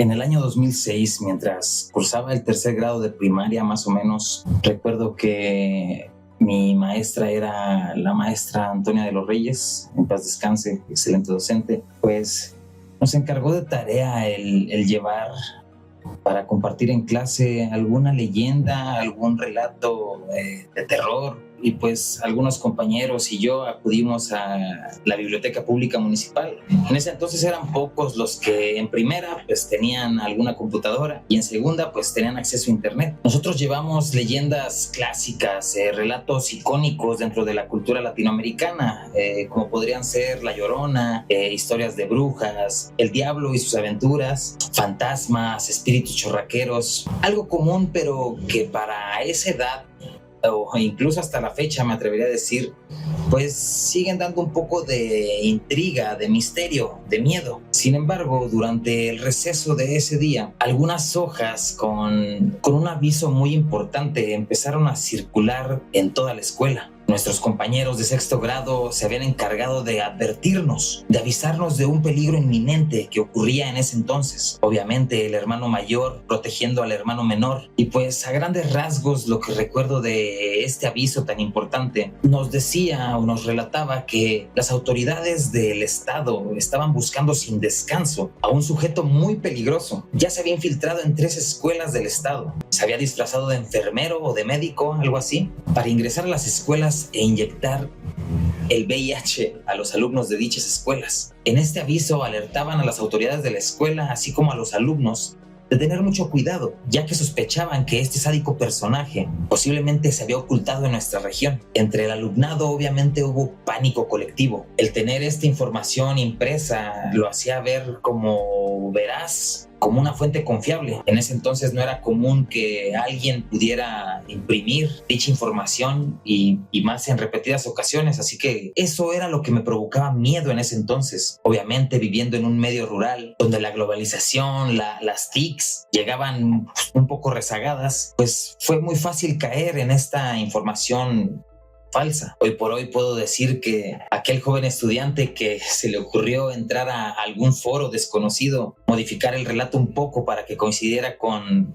En el año 2006, mientras cursaba el tercer grado de primaria, más o menos, recuerdo que mi maestra era la maestra Antonia de los Reyes, en paz descanse, excelente docente, pues nos encargó de tarea el llevar para compartir en clase alguna leyenda, algún relato de terror. Y pues algunos compañeros y yo acudimos a la biblioteca pública municipal. En ese entonces eran pocos los que en primera pues tenían alguna computadora y en segunda pues tenían acceso a internet. Nosotros llevamos leyendas clásicas, relatos icónicos dentro de la cultura latinoamericana, como podrían ser La Llorona, historias de brujas, el diablo y sus aventuras, fantasmas, espíritus chorraqueros, algo común pero que para esa edad o incluso hasta la fecha me atrevería a decir, pues siguen dando un poco de intriga, de misterio, de miedo. Sin embargo, durante el receso de ese día, algunas hojas con un aviso muy importante empezaron a circular en toda la escuela. Nuestros compañeros de sexto grado se habían encargado de advertirnos, de avisarnos de un peligro inminente que ocurría en ese entonces. Obviamente el hermano mayor protegiendo al hermano menor. Y pues a grandes rasgos lo que recuerdo de este aviso tan importante nos decía o nos relataba que las autoridades del estado estaban buscando sin descanso a un sujeto muy peligroso. Ya se había infiltrado en 3 escuelas del estado. Se había disfrazado de enfermero o de médico, algo así, para ingresar a las escuelas e inyectar el VIH a los alumnos de dichas escuelas. En este aviso alertaban a las autoridades de la escuela, así como a los alumnos, de tener mucho cuidado, ya que sospechaban que este sádico personaje posiblemente se había ocultado en nuestra región. Entre el alumnado obviamente hubo pánico colectivo. El tener esta información impresa lo hacía ver como veraz, como una fuente confiable. En ese entonces no era común que alguien pudiera imprimir dicha información y más en repetidas ocasiones, así que eso era lo que me provocaba miedo en ese entonces. Obviamente viviendo en un medio rural donde la globalización, las TICs llegaban un poco rezagadas, pues fue muy fácil caer en esta información falsa. Hoy por hoy puedo decir que aquel joven estudiante que se le ocurrió entrar a algún foro desconocido, modificar el relato un poco para que coincidiera con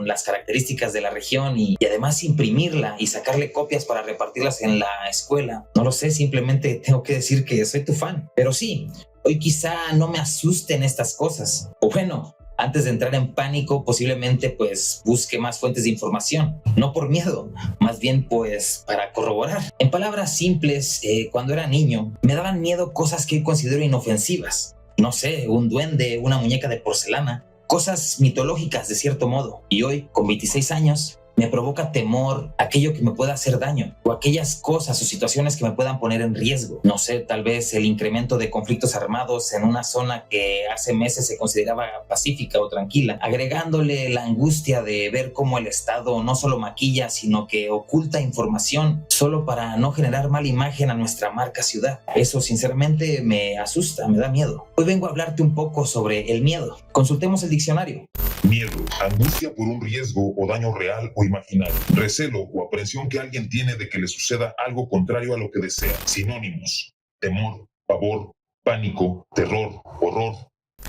las características de la región y además imprimirla y sacarle copias para repartirlas en la escuela. No lo sé, simplemente tengo que decir que soy tu fan. Pero sí, hoy quizá no me asusten estas cosas. O bueno, antes de entrar en pánico, posiblemente pues busque más fuentes de información, no por miedo, más bien pues para corroborar. En palabras simples, cuando era niño, me daban miedo cosas que hoy considero inofensivas. No sé, un duende, una muñeca de porcelana, cosas mitológicas de cierto modo. Y hoy, con 26 años, me provoca temor aquello que me pueda hacer daño o aquellas cosas o situaciones que me puedan poner en riesgo. No sé, tal vez el incremento de conflictos armados en una zona que hace meses se consideraba pacífica o tranquila, agregándole la angustia de ver cómo el Estado no solo maquilla, sino que oculta información solo para no generar mala imagen a nuestra marca ciudad. Eso sinceramente me asusta, me da miedo. Hoy vengo a hablarte un poco sobre el miedo. Consultemos el diccionario. Miedo, angustia por un riesgo o daño real o imaginario. Recelo o aprensión que alguien tiene de que le suceda algo contrario a lo que desea. Sinónimos: temor, pavor, pánico, terror, horror,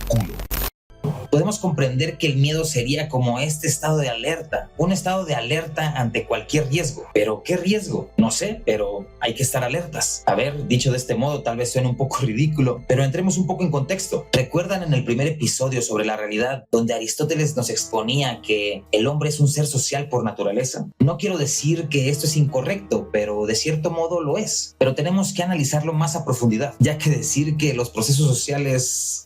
culo. Podemos comprender que el miedo sería como este estado de alerta, un estado de alerta ante cualquier riesgo. ¿Pero qué riesgo? No sé, pero hay que estar alertas. A ver, dicho de este modo, tal vez suene un poco ridículo, pero entremos un poco en contexto. ¿Recuerdan en el primer episodio sobre la realidad, donde Aristóteles nos exponía que el hombre es un ser social por naturaleza? No quiero decir que esto es incorrecto, pero de cierto modo lo es. Pero tenemos que analizarlo más a profundidad, ya que decir que los procesos sociales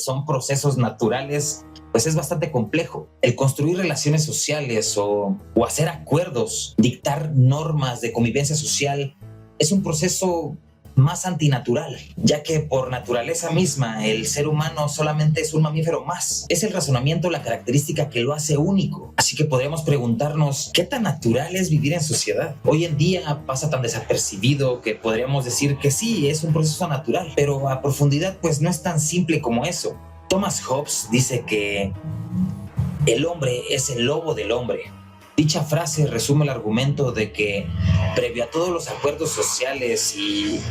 son procesos naturales, pues es bastante complejo. El construir relaciones sociales o hacer acuerdos, dictar normas de convivencia social, es un proceso más antinatural, ya que por naturaleza misma el ser humano solamente es un mamífero más. Es el razonamiento la característica que lo hace único. Así que podríamos preguntarnos, ¿qué tan natural es vivir en sociedad? Hoy en día pasa tan desapercibido que podríamos decir que sí, es un proceso natural, pero a profundidad pues no es tan simple como eso. Thomas Hobbes dice que el hombre es el lobo del hombre. Dicha frase resume el argumento de que, previo a todos los acuerdos sociales y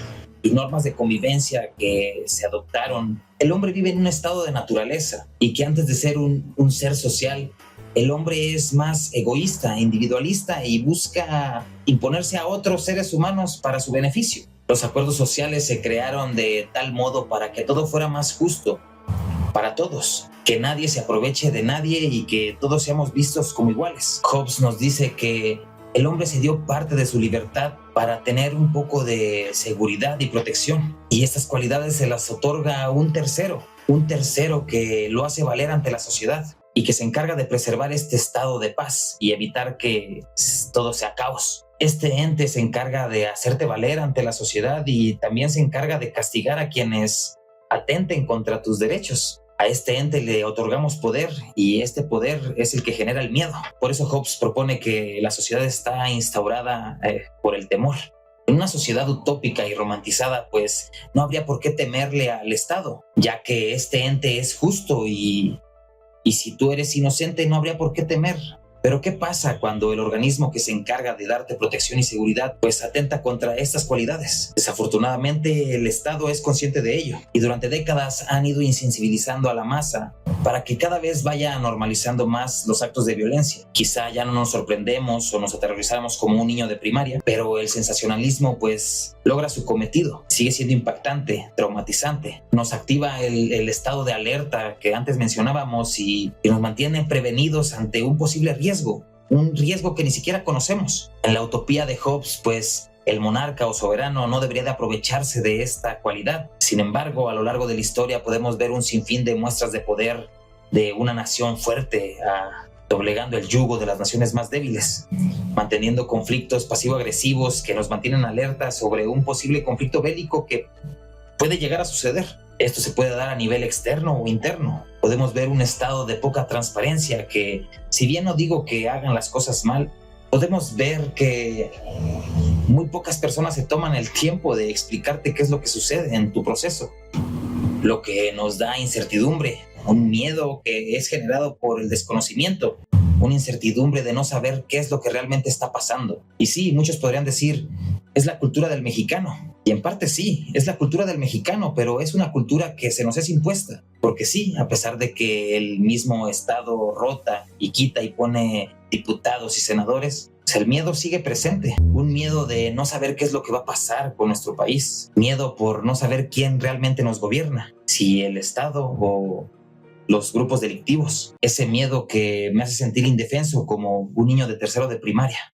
y normas de convivencia que se adoptaron, el hombre vive en un estado de naturaleza y que antes de ser un ser social, el hombre es más egoísta, individualista y busca imponerse a otros seres humanos para su beneficio. Los acuerdos sociales se crearon de tal modo para que todo fuera más justo para todos, que nadie se aproveche de nadie y que todos seamos vistos como iguales. Hobbes nos dice que el hombre se dio parte de su libertad para tener un poco de seguridad y protección, y estas cualidades se las otorga a un tercero que lo hace valer ante la sociedad y que se encarga de preservar este estado de paz y evitar que todo sea caos. Este ente se encarga de hacerte valer ante la sociedad y también se encarga de castigar a quienes atenten contra tus derechos. A este ente le otorgamos poder y este poder es el que genera el miedo. Por eso Hobbes propone que la sociedad está instaurada por el temor. En una sociedad utópica y romantizada, pues no habría por qué temerle al Estado, ya que este ente es justo y si tú eres inocente no habría por qué temer. Pero ¿qué pasa cuando el organismo que se encarga de darte protección y seguridad pues atenta contra estas cualidades? Desafortunadamente el Estado es consciente de ello y durante décadas han ido insensibilizando a la masa para que cada vez vaya normalizando más los actos de violencia. Quizá ya no nos sorprendemos o nos aterrorizamos como un niño de primaria, pero el sensacionalismo pues logra su cometido. Sigue siendo impactante, traumatizante. Nos activa el estado de alerta que antes mencionábamos y nos mantiene prevenidos ante un posible riesgo, un riesgo que ni siquiera conocemos. En la utopía de Hobbes, pues el monarca o soberano no debería de aprovecharse de esta cualidad. Sin embargo, a lo largo de la historia podemos ver un sinfín de muestras de poder de una nación fuerte doblegando el yugo de las naciones más débiles, manteniendo conflictos pasivo-agresivos que nos mantienen alerta sobre un posible conflicto bélico que puede llegar a suceder. Esto se puede dar a nivel externo o interno. Podemos ver un estado de poca transparencia que, si bien no digo que hagan las cosas mal, podemos ver que muy pocas personas se toman el tiempo de explicarte qué es lo que sucede en tu proceso, lo que nos da incertidumbre, un miedo que es generado por el desconocimiento, una incertidumbre de no saber qué es lo que realmente está pasando. Y sí, muchos podrían decir, es la cultura del mexicano. Y en parte sí, es la cultura del mexicano, pero es una cultura que se nos es impuesta. Porque sí, a pesar de que el mismo Estado rota y quita y pone diputados y senadores, pues el miedo sigue presente. Un miedo de no saber qué es lo que va a pasar con nuestro país. Miedo por no saber quién realmente nos gobierna. Si el Estado o los grupos delictivos. Ese miedo que me hace sentir indefenso como un niño de tercero de primaria.